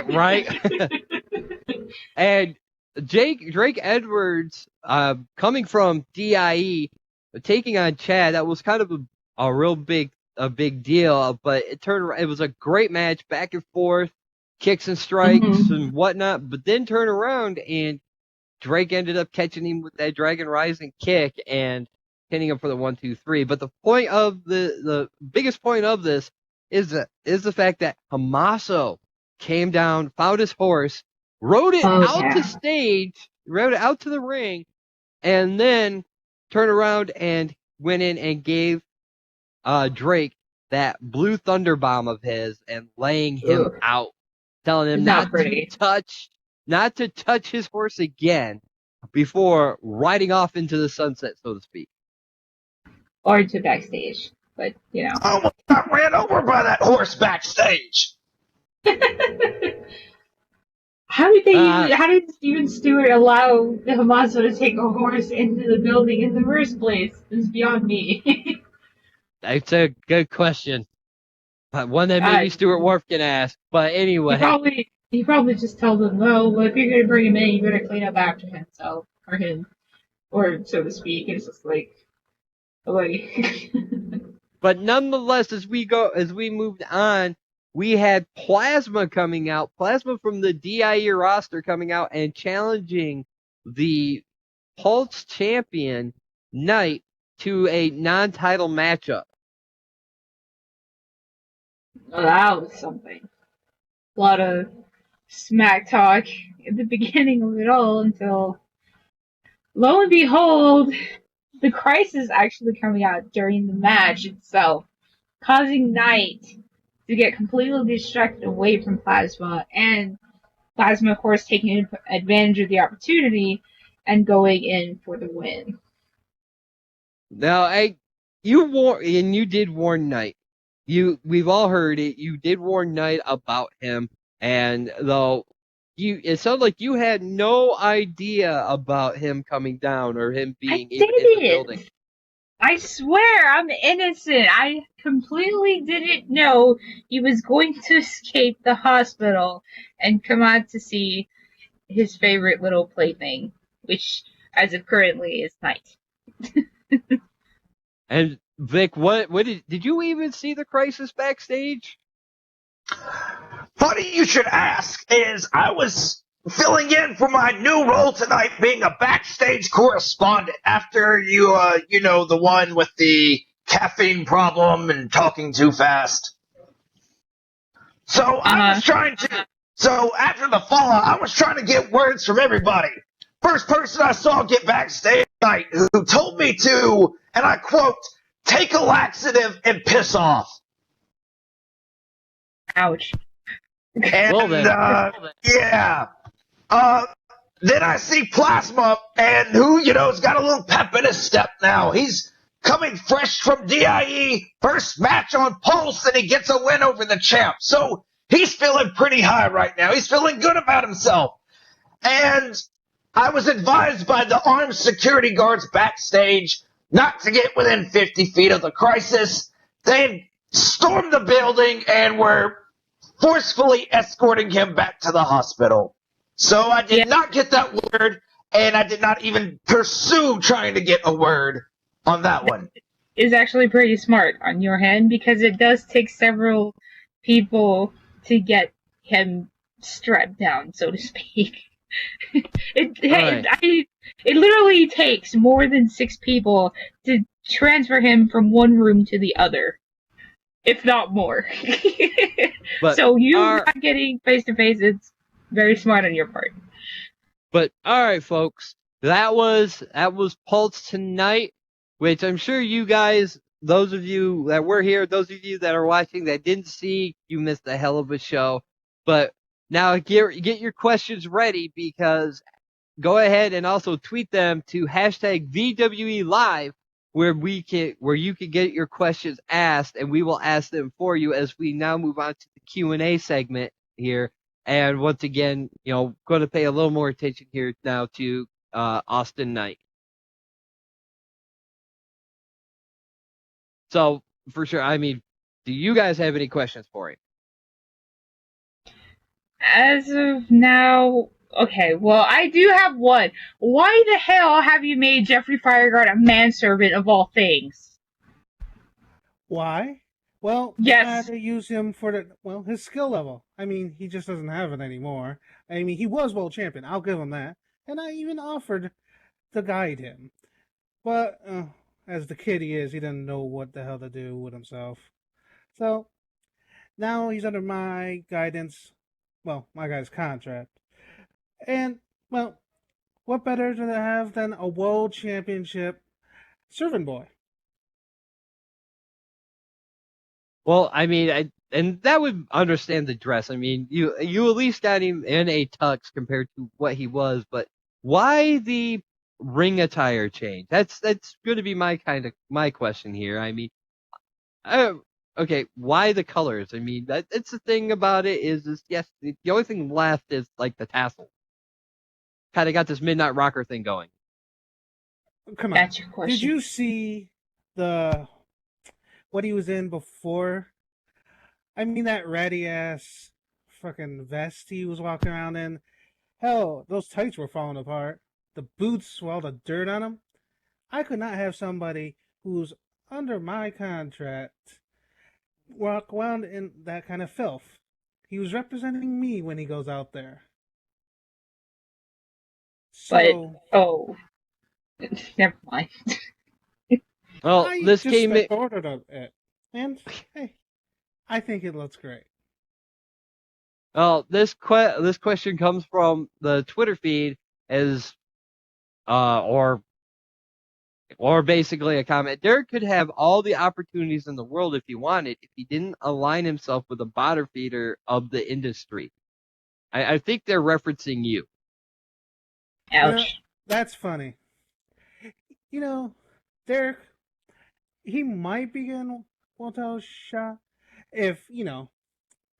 Right? And Drake Edwards, coming from DIE, taking on Chad, that was kind of a real big deal, but it was a great match, back and forth, kicks and strikes and whatnot, but then turn around and Drake ended up catching him with that Dragon Rising kick and hitting him for the 1-2-3. But the point of the biggest point of this is the fact that Hamaso came down, found his horse, rode it to stage, rode it out to the ring, and then turned around and went in and gave Drake that blue thunder bomb of his and laying him out, telling him not to touch his horse again before riding off into the sunset, so to speak. Or to backstage, but you know. I almost got ran over by that horse backstage. How did Steven Stewart allow the Hamaso to take a horse into the building in the first place? It's beyond me. That's a good question. One that maybe Stuart Wharf can ask. But anyway. He probably just told them, well, if you're going to bring him in, you better clean up after himself. Or him. Or so to speak. It's just like... But nonetheless, as we moved on, we had Plasma coming out. Plasma from the DIE roster coming out and challenging the Pulse champion, Knight, to a non-title matchup. Oh, that was something. A lot of smack talk at the beginning of it all until, lo and behold, the Crisis actually coming out during the match itself, causing Knight to get completely distracted away from Plasma, and Plasma, of course, taking advantage of the opportunity and going in for the win. Now, you did warn Knight. We've all heard it. You did warn Knight about him, and though it sounded like you had no idea about him coming down or him being even in the building. I swear, I'm innocent. I completely didn't know he was going to escape the hospital and come out to see his favorite little plaything, which, as of currently, is Knight. And Vic, what did you even see the Crisis backstage? Funny you should ask, is I was filling in for my new role tonight, being a backstage correspondent after the one with the caffeine problem and talking too fast. So I was trying to. So after the fallout, I was trying to get words from everybody. First person I saw get backstage tonight who told me to, and I quote, "Take a laxative and piss off." Ouch. And, yeah. Then I see Plasma, and who, has got a little pep in his step now. He's coming fresh from DIE, first match on Pulse, and he gets a win over the champ. So he's feeling pretty high right now. He's feeling good about himself. And I was advised by the armed security guards backstage not to get within 50 feet of the crisis. They stormed the building and were forcefully escorting him back to the hospital. So I Yeah. did not get that word, and I did not even pursue trying to get a word on that one. Is actually pretty smart on your hand because it does take several people to get him strapped down, so to speak. It literally takes more than 6 people to transfer him from one room to the other, if not more. But so you not getting face to face, it's very smart on your part. But all right, folks, that was Pulse tonight, which I'm sure you guys, those of you that were here, those of you that are watching that didn't see, you missed a hell of a show. But now get your questions ready, because go ahead and also tweet them to hashtag VWE Live, where you can get your questions asked, and we will ask them for you as we now move on to the Q&A segment here. And once again, going to pay a little more attention here now to Austin Knight. So for sure, I mean, do you guys have any questions for him? As of now, okay, well, I do have one. Why the hell have you made Jeffrey Fireguard a manservant of all things? Why? Well, yes. I had to use him for his skill level. I mean, he just doesn't have it anymore. I mean, he was world champion. I'll give him that. And I even offered to guide him. But, as the kid he is, he didn't know what the hell to do with himself. So, now he's under my guidance. Well, my guy's contract. And, well, what better to have than a world championship servant boy? Well, I mean, and that would understand the dress. I mean, you at least got him in a tux compared to what he was, but why the ring attire change? That's going to be my question here. I mean, okay, why the colors? I mean, that's the thing about it is yes, the only thing left is like the tassel. Kind of got this Midnight Rocker thing going. Come on. That's your question. Did you see what he was in before? I mean, that ratty ass fucking vest he was walking around in. Hell, those tights were falling apart. The boots, all the dirt on them. I could not have somebody who's under my contract walk around in that kind of filth. He representing me when he goes out there. So, never mind. Well, this game ordered it, and hey, I think it looks great. Well, this question comes from the Twitter feed as, or basically a comment. Derek could have all the opportunities in the world if he wanted, if he didn't align himself with the bottom feeder of the industry. I think they're referencing you. Ouch. That's funny. Derek, he might be getting Walter's shot if,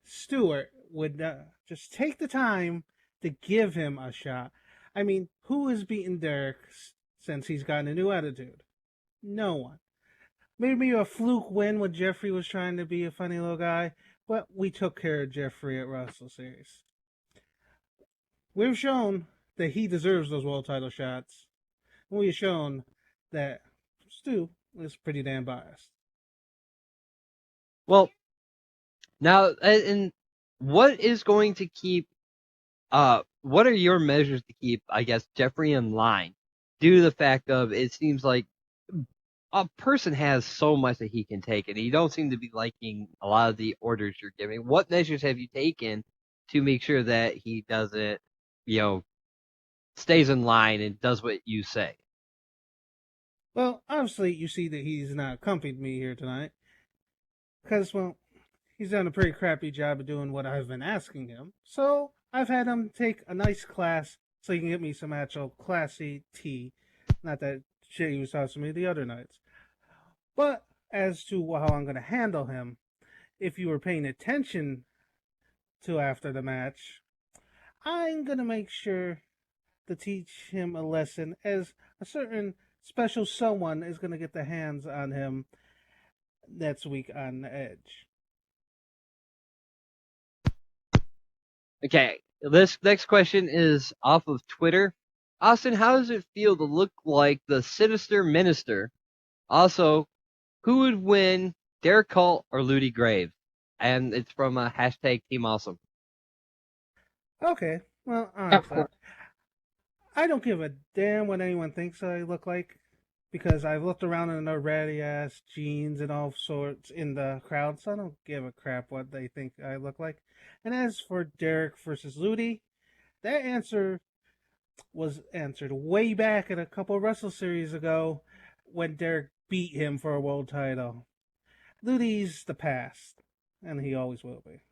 Stewart would just take the time to give him a shot. I mean, who has beaten Derek since he's gotten a new attitude? No one. Maybe a fluke win when Jeffrey was trying to be a funny little guy, but we took care of Jeffrey at Wrestle Series. We've shown that he deserves those world title shots. And we've shown that Stu is pretty damn biased. Well, now, and what is going to keep, what are your measures to keep, I guess, Jeffrey in line? Due to the fact of, it seems like a person has so much that he can take, and you don't seem to be liking a lot of the orders you're giving. What measures have you taken to make sure that he doesn't, stays in line and does what you say? Well, obviously, you see that he's not accompanied me here tonight. Because, he's done a pretty crappy job of doing what I've been asking him. So, I've had him take a nice class so he can get me some actual classy tea. Not that shit he was talking to me the other nights. But, as to how I'm going to handle him, if you were paying attention to after the match, I'm going to make sure to teach him a lesson, as a certain special someone is going to get the hands on him next week on Edge. Okay, this next question is off of Twitter. Austin, how does it feel to look like the sinister minister? Also, who would win, Derek Colt or Ludi Graves? And it's from hashtag Team Awesome. Okay, well, Of honestly, course. I don't give a damn what anyone thinks I look like, because I've looked around in their ratty ass jeans and all sorts in the crowd, so I don't give a crap what they think I look like. And as for Derek versus Ludi, that answer was answered way back in a couple of Wrestle Series ago when Derek beat him for a world title. Ludi's the past, and he always will be.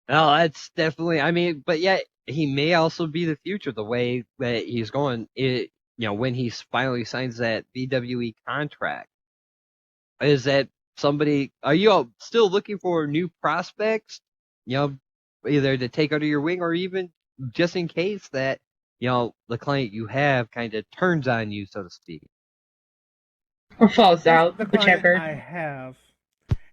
No, that's definitely. I mean, but yet he may also be the future. The way that he's going, when he finally signs that VWE contract, is that somebody? Are you all still looking for new prospects? Either to take under your wing or even just in case that the client you have kind of turns on you, so to speak. Or falls out, The client whichever. I have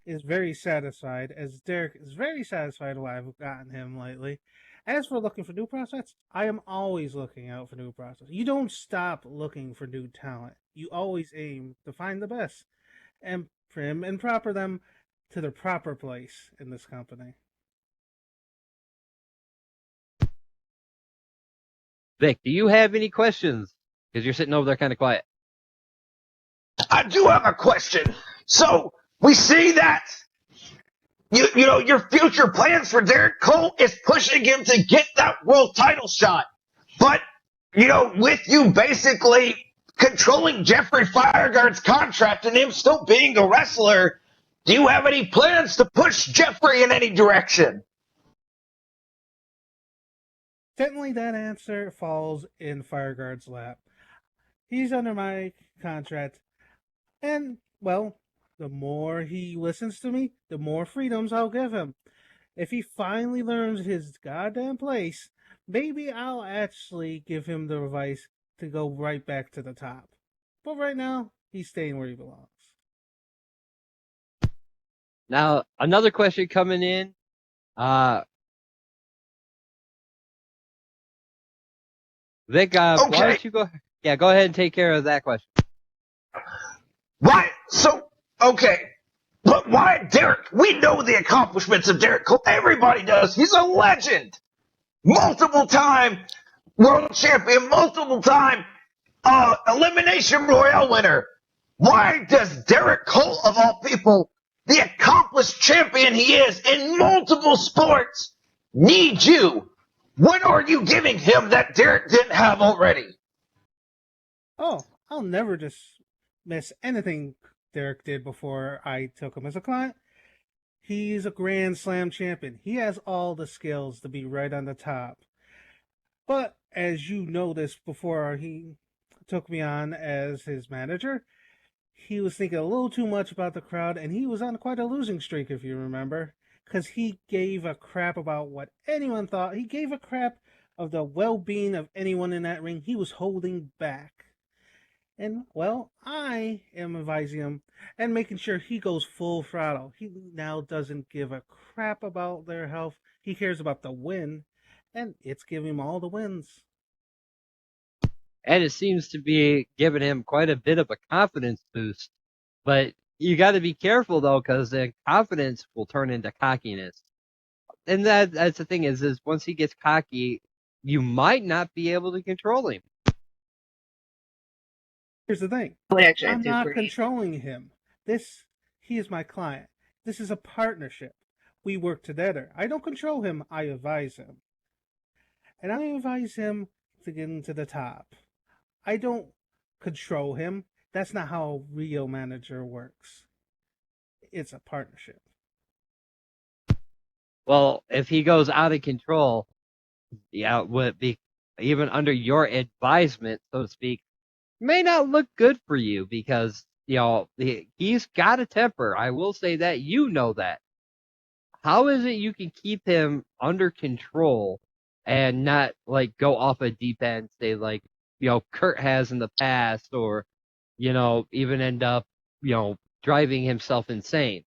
is very satisfied, as Derek is very satisfied with what I've gotten him lately. As for looking for new prospects, I am always looking out for new prospects. You don't stop looking for new talent. You always aim to find the best and prim and proper them to their proper place in this company. Vic, do you have any questions? Because you're sitting over there kind of quiet. I do have a question. So we see that your future plans for Derek Cole is pushing him to get that world title shot. But with you basically controlling Jeffrey Fireguard's contract and him still being a wrestler, do you have any plans to push Jeffrey in any direction? Certainly, that answer falls in Fireguard's lap. He's under my contract, and, well, the more he listens to me, the more freedoms I'll give him. If he finally learns his goddamn place, maybe I'll actually give him the advice to go right back to the top. But right now, he's staying where he belongs. Now, another question coming in. Vic, why Okay. don't you go? Yeah, go ahead and take care of that question. Why? So, okay. But why Derek? We know the accomplishments of Derek Cole. Everybody does. He's a legend. Multiple time world champion, multiple time Elimination Royale winner. Why does Derek Cole, of all people, the accomplished champion he is in multiple sports, need you? What are you giving him that Derek didn't have already? Oh, I'll never dismiss anything Derek did before I took him as a client. He's a Grand Slam champion. He has all the skills to be right on the top. But as you noticed before he took me on as his manager, he was thinking a little too much about the crowd, and he was on quite a losing streak, if you remember, because he gave a crap about what anyone thought. He gave a crap of the well-being of anyone in that ring. He was holding back. And, well, I am advising him and making sure he goes full throttle. He now doesn't give a crap about their health. He cares about the win, and it's giving him all the wins. And it seems to be giving him quite a bit of a confidence boost. But you got to be careful, though, because the confidence will turn into cockiness. And that's the thing is once he gets cocky, you might not be able to control him. Here's the thing. Actually, I'm not controlling him. He is my client. This is a partnership. We work together. I don't control him. I advise him. And I advise him to get into the top. I don't control him. That's not how a real manager works. It's a partnership. Well, if he goes out of control, yeah, would be even under your advisement, so to speak, may not look good for you because he's got a temper. I will say that. You know that. How is it you can keep him under control and not like go off a deep end, say like, Kurt has in the past, or, even end up, driving himself insane.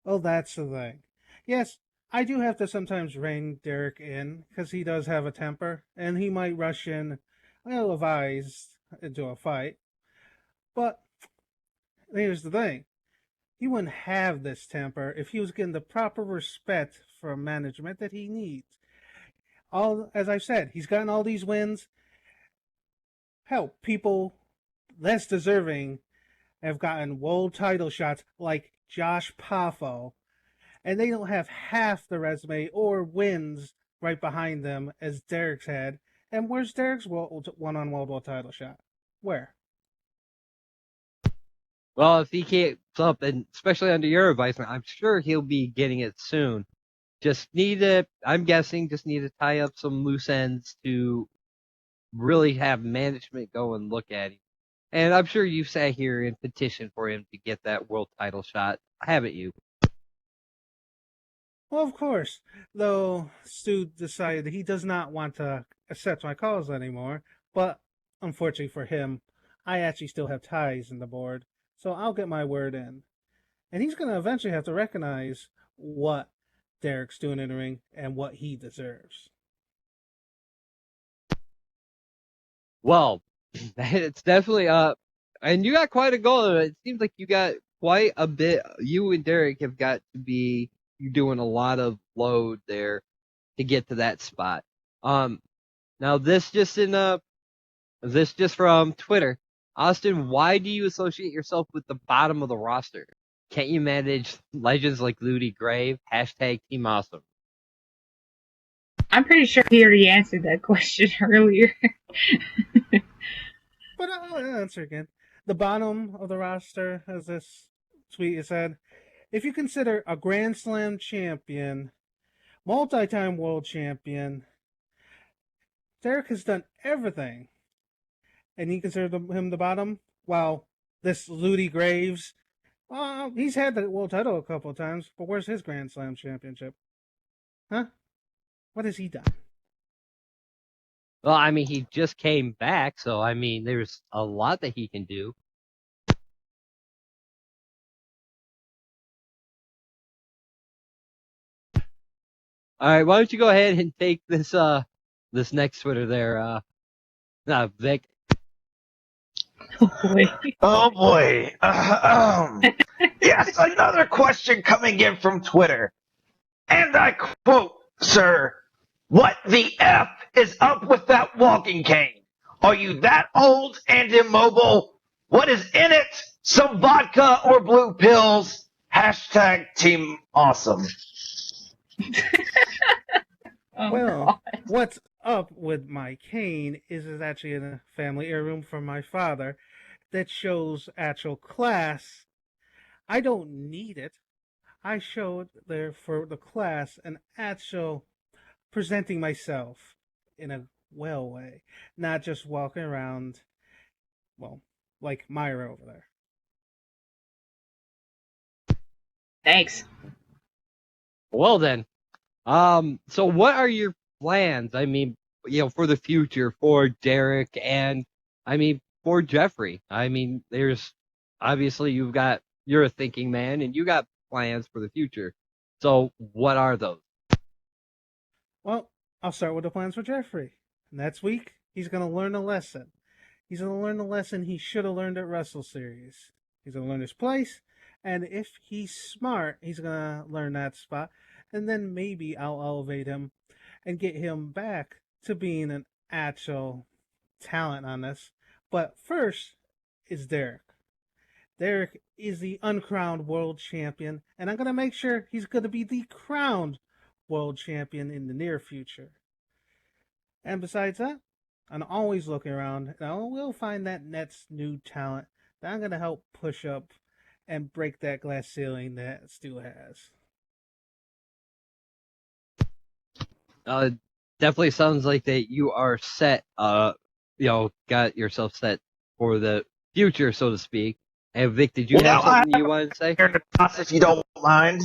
Oh, that's the thing. Yes, I do have to sometimes rein Derek in because he does have a temper and he might rush in ill-advised into a fight. But here's the thing. He wouldn't have this temper if he was getting the proper respect from management that he needs. All as I've said, he's gotten all these wins. Hell, people less deserving have gotten world title shots like Josh Poffo, and they don't have half the resume or wins right behind them as Derek's had. And where's Derek's one-on world world title shot? Where? Well, if he keeps up, and especially under your advice, I'm sure he'll be getting it soon. I'm guessing, just need to tie up some loose ends to really have management go and look at him. And I'm sure you sat here and petitioned for him to get that world title shot, haven't you? Well, of course. Though Stu decided that he does not want to accept my calls anymore. But unfortunately for him, I actually still have ties in the board, so I'll get my word in. And he's going to eventually have to recognize what Derek's doing in the ring and what he deserves. Well, it's definitely and you got quite a goal. It seems like you got quite a bit. You and Derek have got to be doing a lot of load there to get to that spot. Now this just from Twitter. Austin, why do you associate yourself with the bottom of the roster? Can't you manage legends like Ludi Grave? Hashtag Team Awesome. I'm pretty sure he already answered that question earlier. But I'll answer again. The bottom of the roster, as this tweet said, if you consider a Grand Slam champion, multi-time world champion, Derek has done everything. And you consider him the bottom? While this Ludi Graves, he's had the world title a couple of times, but where's his Grand Slam championship? Huh? What has he done? Well, I mean, he just came back, so I mean, there's a lot that he can do. All right, why don't you go ahead and take this next Twitter there, Vic. Oh boy. Oh boy. Yes, another question coming in from Twitter. And I quote, sir, what the F is up with that walking cane? Are you that old and immobile? What is in it? Some vodka or blue pills? Hashtag Team Awesome. Oh, Well, God. what's up with my cane is actually in a family heirloom from my father that shows actual class. I don't need it. I show it there for the class and actual presenting myself in a well way, not just walking around, well, like Myra over there. Thanks. Well then, so what are your plans? I mean, for the future for Derek and, I mean, for Jeffrey. I mean, there's obviously you're a thinking man and you got plans for the future. So what are those? Well, I'll start with the plans for Jeffrey. Next week, he's going to learn a lesson. He's going to learn the lesson he should have learned at Wrestle Series. He's going to learn his place, and if he's smart, he's going to learn that spot, and then maybe I'll elevate him and get him back to being an actual talent on this. But first is Derek. Derek is the uncrowned world champion, and I'm going to make sure he's going to be the crowned world champion in the near future. And besides that, I'm always looking around, and I will find that next new talent that I'm going to help push up and break that glass ceiling that Stu has. Definitely sounds like that you are set, got yourself set for the future, so to speak. And Vic, did you have something you wanted to say? If you don't mind.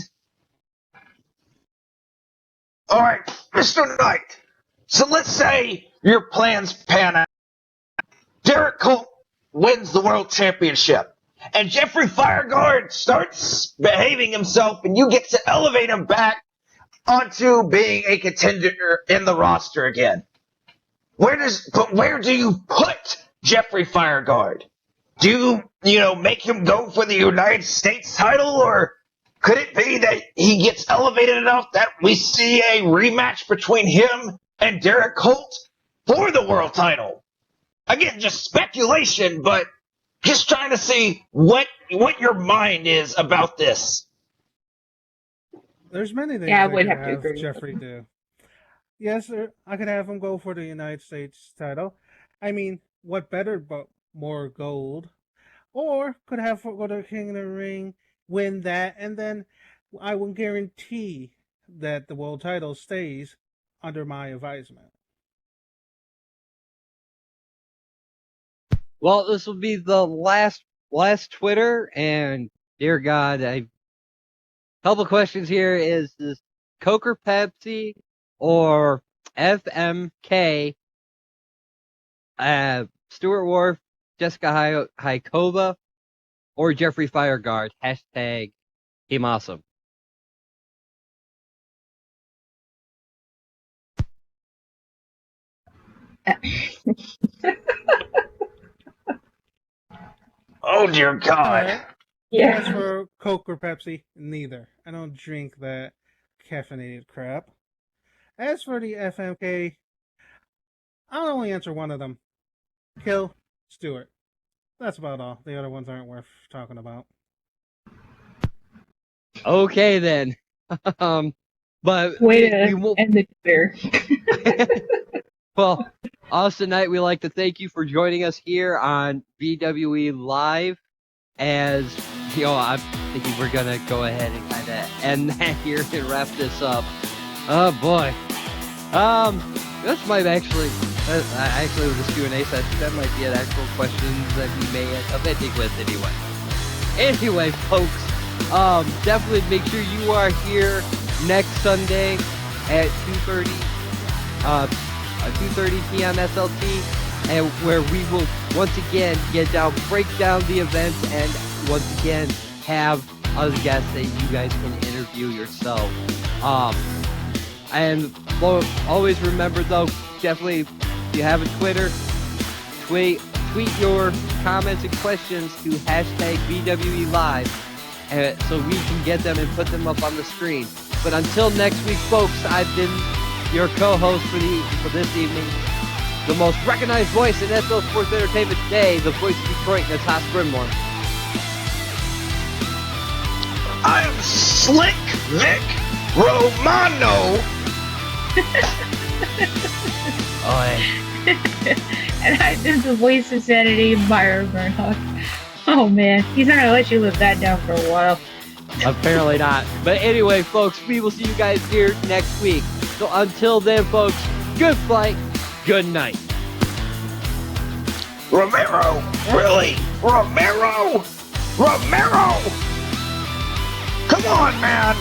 All right, Mr. Knight. So let's say your plans pan out. Derek Colt wins the world championship, and Jeffrey Fireguard starts behaving himself, and you get to elevate him back onto being a contender in the roster again. Where do you put Jeffrey Fireguard? Do you make him go for the United States title, or could it be that he gets elevated enough that we see a rematch between him and Derek Colt for the world title? Again, just speculation, but just trying to see what your mind is about this. There's many things Yeah, I I would could have to agree with Jeffrey do. Yes, sir, I could have him go for the United States title. I mean, what better but more gold? Or could have go to King of the Ring, win that, and then I will guarantee that the world title stays under my advisement. Well, this will be the last Twitter, and dear God, couple questions here. Is this Coke or Pepsi or FMK? Stuart Wharf, Jessica Haikova, or Jeffrey Fireguard? Hashtag Team Awesome. Oh dear God. As Yeah. for Coke or Pepsi, neither. I don't drink that caffeinated crap. As for the FMK, I'll only answer one of them. Kill Stewart. That's about all. The other ones aren't worth talking about. Okay then. But Way we to won't. end the Twitter. Well, Austin Knight, we'd like to thank you for joining us here on VWE Live. As I'm thinking we're gonna go ahead and kind of end that here and wrap this up. Oh boy. This might actually with this Q&A session, that might be an actual questions that we may end up ending with anyway. Anyway, folks, definitely make sure you are here next Sunday at 2:30 p.m. SLT, and where we will once again break down the event, and once again have other guests that you guys can interview yourself. And always remember though, definitely if you have a Twitter, tweet your comments and questions to hashtag VWE Live, so we can get them and put them up on the screen. But until next week, folks, I've been your co-host for this evening, the most recognized voice in SL Sports Entertainment today, the voice of Detroit, and that's Haas Brimmore. I am Slick Vic Romano. And I did the voice of sanity, Byron Murdoch. Oh man, he's not gonna let you live that down for a while. Apparently not. But anyway, folks, we will see you guys here next week. So until then, folks, good flight, good night. Romero, really? Romero! Come on, man!